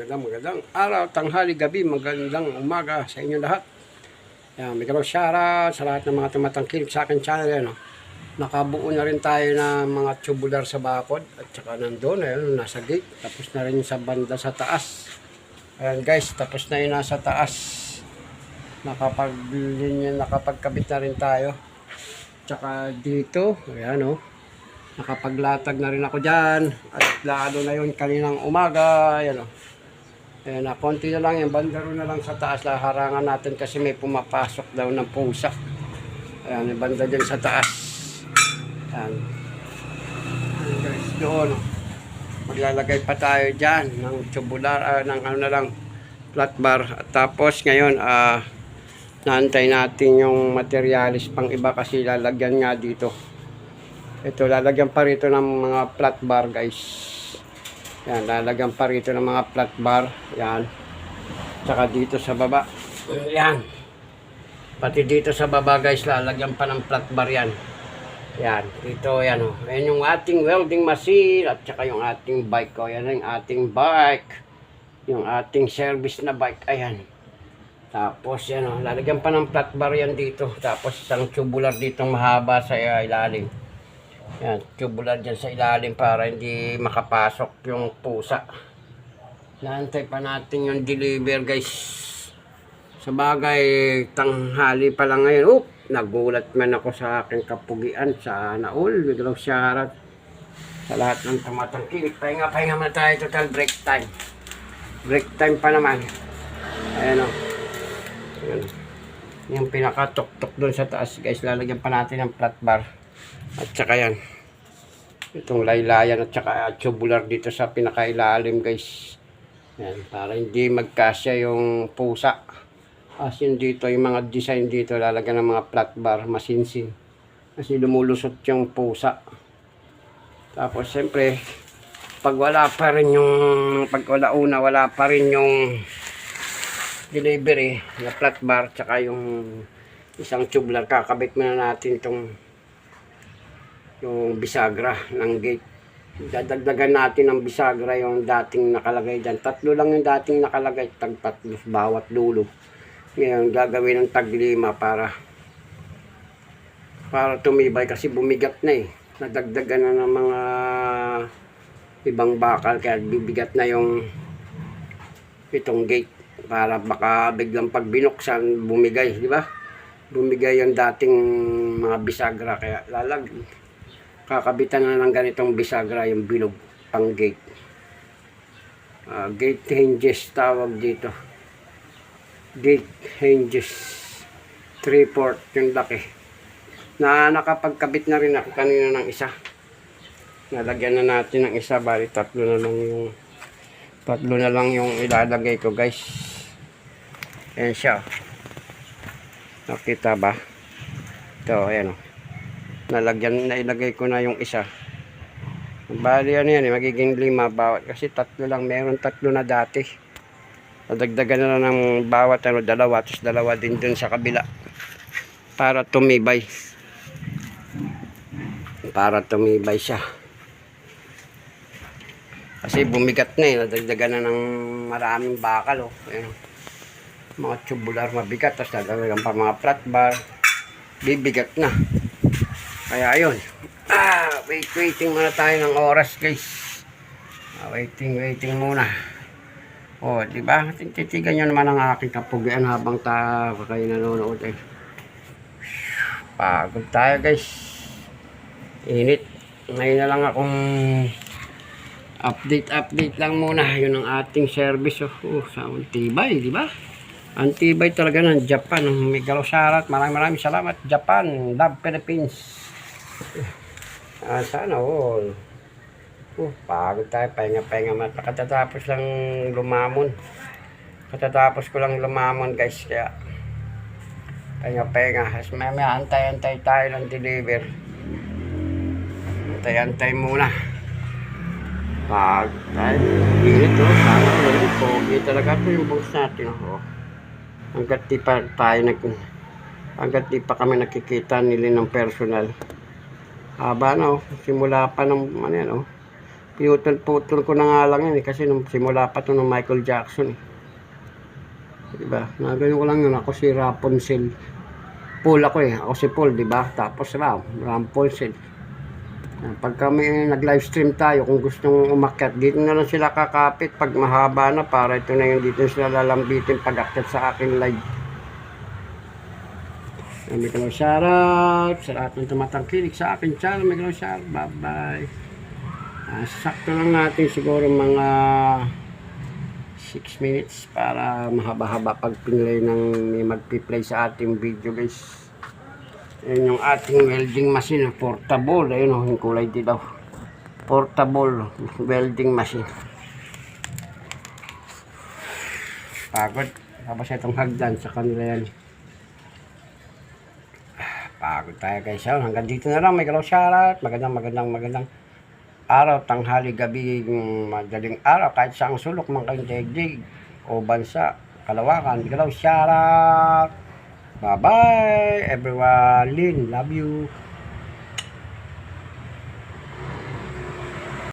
magandang araw, tanghali, gabi, magandang umaga sa inyo lahat. Yan, may galaw shoutout sa lahat ng mga tumatangkilik sa akin channel. Yan, no? Nakabuo na rin tayo ng mga tubular sa bakod at saka nandun, ayun, nasa gate. Tapos na rin sa banda sa taas. Ayan guys, tapos na yun nasa taas. Nakapagkabit na rin tayo. Tsaka dito, ayan o. Nakapaglatag na rin ako dyan. At lalo na yun kaninang umaga. Ayan o. Ayan na, konti na lang yan. Bandaro na lang sa taas. Harangan natin kasi may pumapasok daw ng pusa. Ayan, yung banda dyan sa taas. Ayan. Ayan guys, doon. Maglalagay pa tayo dyan ng tubular, ng ano na lang, flat bar. At tapos ngayon, naantay natin yung materialis pang iba kasi lalagyan nga dito. Ito, lalagyan pa rito ng mga flat bar guys. Yan, lalagyan pa rito ng mga flat bar. Yan. Tsaka dito sa baba. Yan. Pati dito sa baba guys, lalagyan pa ng flat bar yan. Yan. Dito, yan o. Ayan yung ating welding machine. At tsaka yung ating bike ko. Yan yung ating bike. Yung ating service na bike. Ayan. Tapos yan o. Lalagyan pa ng flat bar yan dito. Tapos isang tubular dito mahaba sa ilalim. Yan, tubular dyan sa ilalim para hindi makapasok yung pusa. Naantay pa natin yung deliver guys. Sa bagay, tanghali pa lang ngayon. Nagulat man ako sa aking kapugian sa naul. Biglaw syarat sa lahat ng tumatangkilik. Pahinga muna tayo, total break time. Break time pa naman. Ayan o. Ayan. Yung pinakatok-tok doon sa taas guys. Lalagyan pa natin ng flat bar. At saka yan, itong laylayan at saka tubular dito sa pinakailalim guys. Yan, para hindi magkasya yung pusa. As yun dito, yung mga design dito, lalagyan ng mga flat bar, masinsin. Kasi lumulusot yung pusa. Tapos siyempre, wala pa rin yung delivery na flat bar, tsaka yung isang tubular, kakabit muna natin itong yung bisagra ng gate. Dadagdagan natin ng bisagra yung dating nakalagay dyan. 3 lang yung dating nakalagay, tag-3 bawat dulo. Ngayon gagawin ng tag-5 para tumibay kasi bumigat na eh. Nadagdagan na ng mga ibang bakal kaya bibigat na yung itong gate para baka biglang pag binuksan bumigay, di ba? Bumigay yung dating mga bisagra kaya kakabitan na ng ganitong bisagra yung bilog pang gate. Gate hinges tawag dito. Gate hinges 3/4 yung laki. Nakapagkabit na rin ako kanina ng isa. Nalagyan na natin ng isa, bali 3 na lang yung ilalagay ko guys. Ayan siya. Nakita ba? Ito, ayan o. Nailagay ko na yung isa. Bali ano yan, magiging 5 bawat. Kasi 3 lang, meron 3 na dati. Nadagdagan na lang ng bawat 2, tapos 2 din dun sa kabila. Para tumibay. Siya. Kasi bumigat na eh, nadagdagan na ng maraming bakal oh. Ayan. Mga tubular mabigat, tapos nadagdagan pa mga flat bar. Bibigat na. Kaya ayun. Waiting muna tayo ng oras guys. Waiting muna. Di ba? Titigan nyo naman ang aking kapugian habang kayo nanonood eh. Pagod tayo guys. Init. Ngayon na lang akong update lang muna. Yun ang ating service. Sa antibay, di ba? Antibay talaga ng Japan. May galaw syarat. Maraming salamat Japan. Love Philippines. Sana all. Pagod tayo. Pahinga mata. Katatapos lang lumamon. Katatapos ko lang lumamon guys. Kaya pahinga. As may antay tayo ng deliver. Antay muna. Pagod tayo. Init o. Sana all. Pogi talaga ito yung boss natin. Hanggat di pa kami nakikita nila ng personal. Haba na simula pa ng Pinutol-putol ko na nga lang yan eh, kasi nung simula pa to ng Michael Jackson eh. Diba? Nagano ko lang yun. Ako si Rapunzel. Paul ako eh. Ako si Paul, diba? Tapos Rapunzel. Pag kami nag-livestream tayo, kung gusto mong umakyat, dito na lang sila kakapit pag mahaba na, para ito na yung dito sila lalambitin pag akyat sa aking live. May kalaw shoutout sa lahat ng tumatangkilik sa aking channel. May kalaw shoutout. Bye bye. Sakto lang natin siguro mga 6 minutes para mahaba-haba pag pinlay ng may magpi-play sa ating video guys. Ayan yung ating welding machine, portable. Ayun yung kulay dilaw. Portable welding machine. Pagod. Tapos itong hagdan sa kanila yan. Pagod tayo guys. Hanggang dito na lang. May kalaw shoutout. Magandang araw, tanghali, gabi, madaling araw. Kahit saang sulok man kayong daigdig o bansa, kalawakan. May kalaw shoutout. Bye bye everyone. Lin, love you.